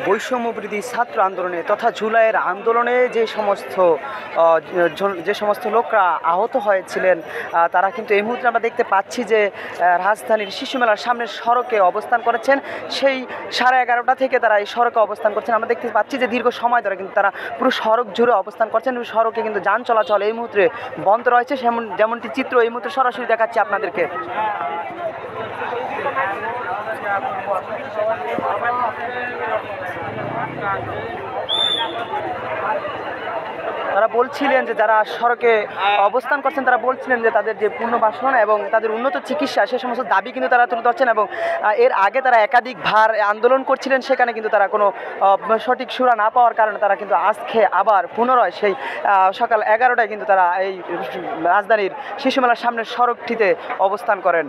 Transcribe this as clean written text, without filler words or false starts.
বৈষম্যবিরোধী ছাত্র আন্দোলনে তথা জুলাইয়ের আন্দোলনে যে সমস্ত লোকরা আহত হয়েছিলেন, তারা কিন্তু এই মুহূর্তে আমরা দেখতে পাচ্ছি যে রাজধানীর শিশু মেলার সামনের সড়কে অবস্থান করেছেন। সেই 11:30 থেকে তারা এই সড়কে অবস্থান করছেন। আমরা দেখতে পাচ্ছি যে দীর্ঘ সময় ধরে কিন্তু তারা পুরো সড়ক জুড়ে অবস্থান করছেন। সড়কে কিন্তু যান চলাচল এই মুহূর্তে বন্ধ রয়েছে, যেমনটি চিত্র এই মুহূর্তে সরাসরি দেখাচ্ছি আপনাদেরকে। তারা বলছিলেন যে যারা সড়কে অবস্থান করছেন তারা বলছিলেন যে তাদের যে পুনর্বাসন এবং তাদের উন্নত চিকিৎসা সে সমস্ত দাবি কিন্তু তারা তুলে ধরছেন। এবং এর আগে তারা একাধিকবার আন্দোলন করছিলেন, সেখানে কিন্তু তারা কোনো সঠিক সুরা না পাওয়ার কারণে তারা কিন্তু আজকে আবার পুনরায় সেই সকাল 11টায় কিন্তু তারা এই রাজধানীর শিশু মেলার সামনের সড়কটিতে অবস্থান করেন।